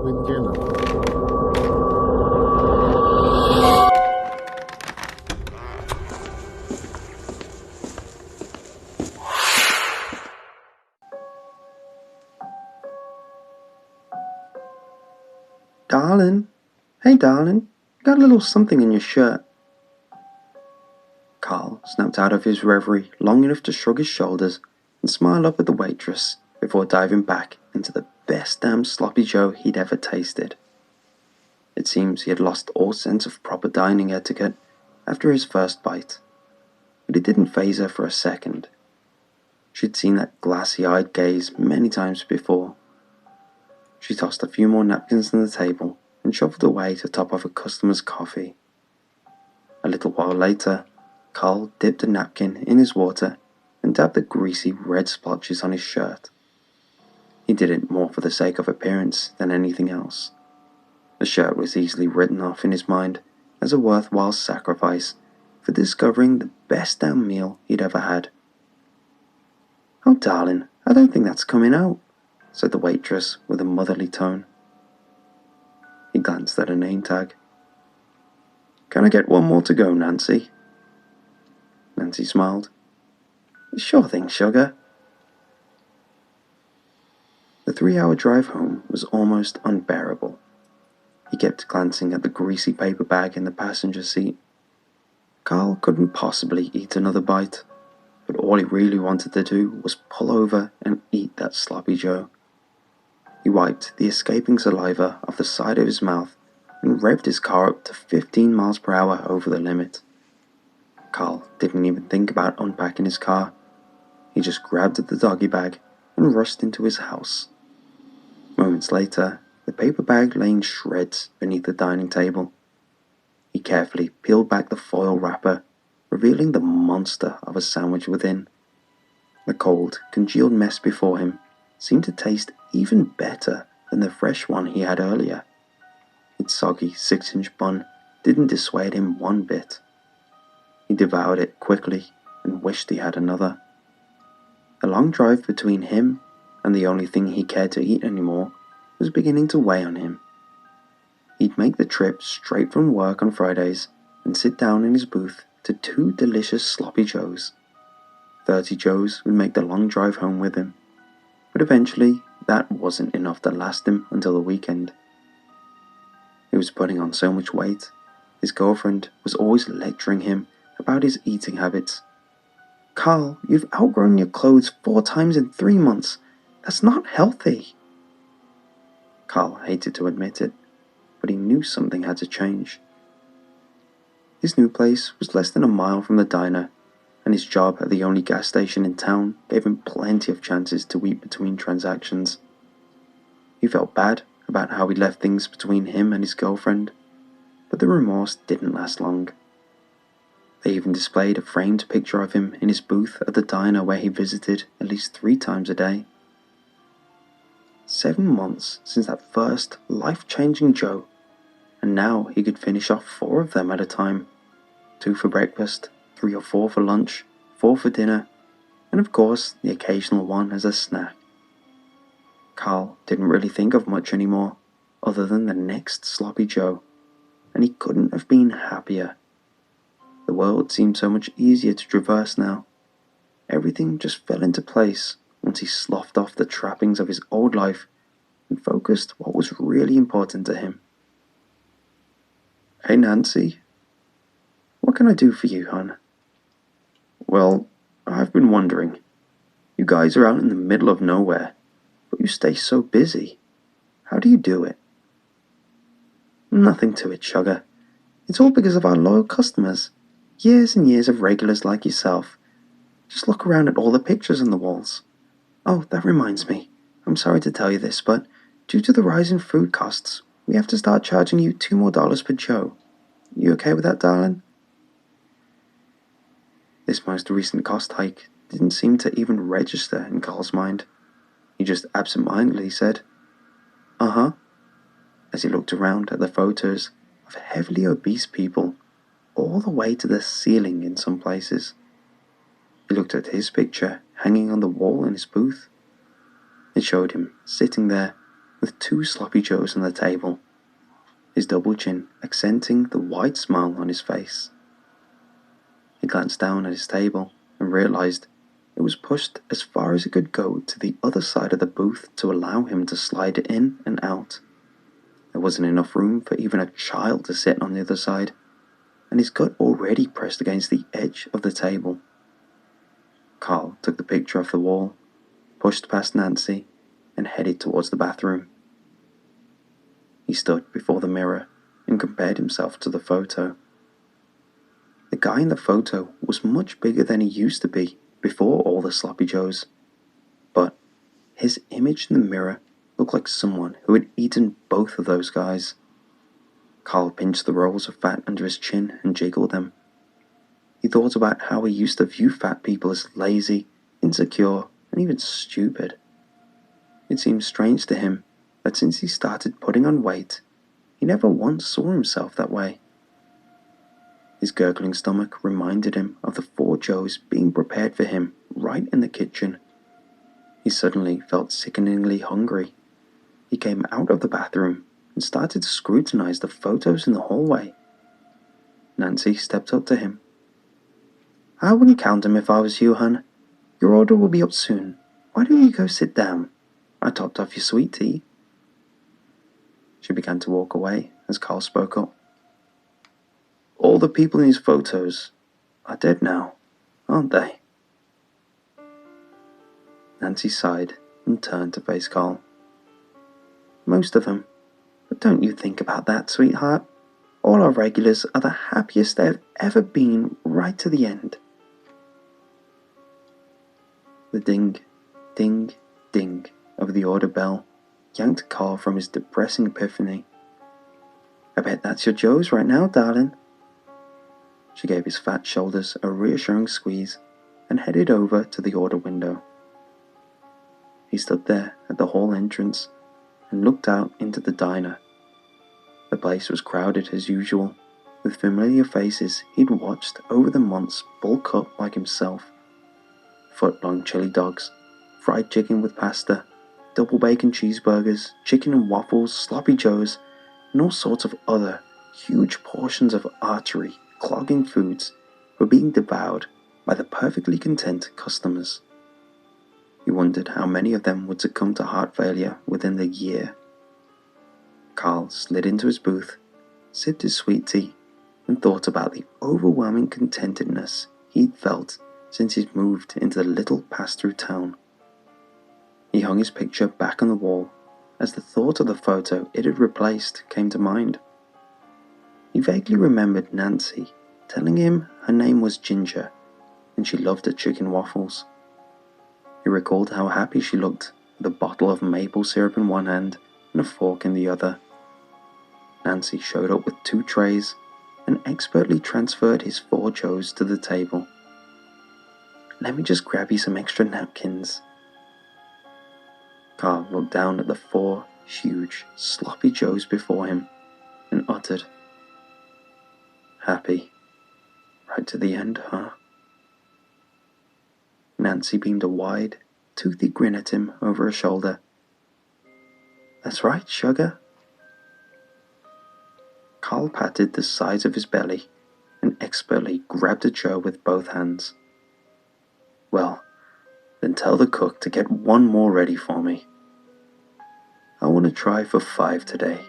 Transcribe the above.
with Jenna. Darling, hey darling, got a little something in your shirt. Carl snapped out of his reverie long enough to shrug his shoulders and smile up at the waitress before diving back into the best damn sloppy joe he'd ever tasted. It seems he had lost all sense of proper dining etiquette after his first bite, but it didn't faze her for a second. She'd seen that glassy-eyed gaze many times before. She tossed a few more napkins on the table and shuffled away to top off a customer's coffee. A little while later, Carl dipped a napkin in his water and dabbed the greasy red splotches on his shirt. He did it more for the sake of appearance than anything else. The shirt was easily written off in his mind as a worthwhile sacrifice for discovering the best damn meal he'd ever had. "Oh darling, I don't think that's coming out," said the waitress with a motherly tone. He glanced at her name tag. "Can I get one more to go, Nancy?" Nancy smiled. "Sure thing, sugar." The 3-hour drive home was almost unbearable. He kept glancing at the greasy paper bag in the passenger seat. Carl couldn't possibly eat another bite, but all he really wanted to do was pull over and eat that sloppy joe. He wiped the escaping saliva off the side of his mouth and revved his car up to 15 miles per hour over the limit. Carl didn't even think about unpacking his car. He just grabbed the doggy bag and rushed into his house. Moments later, the paper bag lay in shreds beneath the dining table. He carefully peeled back the foil wrapper, revealing the monster of a sandwich within. The cold, congealed mess before him seemed to taste even better than the fresh one he had earlier. Its soggy 6-inch bun didn't dissuade him one bit. He devoured it quickly and wished he had another. The long drive between him and the only thing he cared to eat anymore was beginning to weigh on him. He'd make the trip straight from work on Fridays and sit down in his booth to 2 delicious sloppy joes. 30 joes would make the long drive home with him, but eventually that wasn't enough to last him until the weekend. He was putting on so much weight. His girlfriend was always lecturing him about his eating habits. "Carl, you've outgrown your clothes 4 times in 3 months. That's not healthy." Carl hated to admit it, but he knew something had to change. His new place was less than a mile from the diner, and his job at the only gas station in town gave him plenty of chances to eat between transactions. He felt bad about how he left things between him and his girlfriend, but the remorse didn't last long. They even displayed a framed picture of him in his booth at the diner where he visited at least 3 times a day. 7 months since that first life-changing joe, and now he could finish off 4 of them at a time. 2 for breakfast, 3 or 4 for lunch, 4 for dinner, and of course the occasional one as a snack. Carl didn't really think of much anymore, other than the next sloppy joe, and he couldn't have been happier. The world seemed so much easier to traverse now. Everything just fell into place once he sloughed off the trappings of his old life and focused what was really important to him. "Hey Nancy, what can I do for you, hon?" "Well, I've been wondering. You guys are out in the middle of nowhere, but you stay so busy. How do you do it?" "Nothing to it, sugar. It's all because of our loyal customers. Years and years of regulars like yourself. Just look around at all the pictures on the walls. Oh, that reminds me. I'm sorry to tell you this, but due to the rise in food costs, we have to start charging you $2 more per joe. You okay with that, darling?" This most recent cost hike didn't seem to even register in Carl's mind. He just absent-mindedly said, "Uh-huh," as he looked around at the photos of heavily obese people all the way to the ceiling in some places. He looked at his picture hanging on the wall in his booth. It showed him sitting there, with 2 sloppy joes on the table, his double chin accenting the wide smile on his face. He glanced down at his table and realized it was pushed as far as it could go to the other side of the booth to allow him to slide it in and out. There wasn't enough room for even a child to sit on the other side, and his gut already pressed against the edge of the table. Carl took the picture off the wall, pushed past Nancy, and headed towards the bathroom. He stood before the mirror and compared himself to the photo. The guy in the photo was much bigger than he used to be before all the sloppy joes, but his image in the mirror looked like someone who had eaten both of those guys. Carl pinched the rolls of fat under his chin and jiggled them. He thought about how he used to view fat people as lazy, insecure, and even stupid. It seemed strange to him that since he started putting on weight, he never once saw himself that way. His gurgling stomach reminded him of the 4 joes being prepared for him right in the kitchen. He suddenly felt sickeningly hungry. He came out of the bathroom and started to scrutinize the photos in the hallway. Nancy stepped up to him. "I wouldn't count 'em if I was you, hun. Your order will be up soon. Why don't you go sit down? I topped off your sweet tea." She began to walk away as Carl spoke up. "All the people in these photos are dead now, aren't they?" Nancy sighed and turned to face Carl. "Most of them. But don't you think about that, sweetheart. All our regulars are the happiest they've ever been right to the end." The ding, ding, ding of the order bell yanked Carl from his depressing epiphany. "I bet that's your Joe's right now, darling." She gave his fat shoulders a reassuring squeeze and headed over to the order window. He stood there at the hall entrance and looked out into the diner. The place was crowded as usual, with familiar faces he'd watched over the months bulk up like himself. Foot-long chili dogs, fried chicken with pasta, double bacon cheeseburgers, chicken and waffles, sloppy joes, and all sorts of other huge portions of artery clogging foods were being devoured by the perfectly content customers. He wondered how many of them would succumb to heart failure within the year. Carl slid into his booth, sipped his sweet tea, and thought about the overwhelming contentedness he'd felt since he'd moved into the little pass-through town. He hung his picture back on the wall as the thought of the photo it had replaced came to mind. He vaguely remembered Nancy telling him her name was Ginger and she loved her chicken waffles. He recalled how happy she looked with a bottle of maple syrup in one hand and a fork in the other. Nancy showed up with 2 trays and expertly transferred his 4 joes to the table. "Let me just grab you some extra napkins." Carl looked down at the 4 huge, sloppy joes before him and uttered, "Happy. Right to the end, huh?" Nancy beamed a wide, toothy grin at him over her shoulder. "That's right, sugar." Carl patted the sides of his belly and expertly grabbed a joe with both hands. "Well, then tell the cook to get 1 more ready for me. I want to try for 5 today."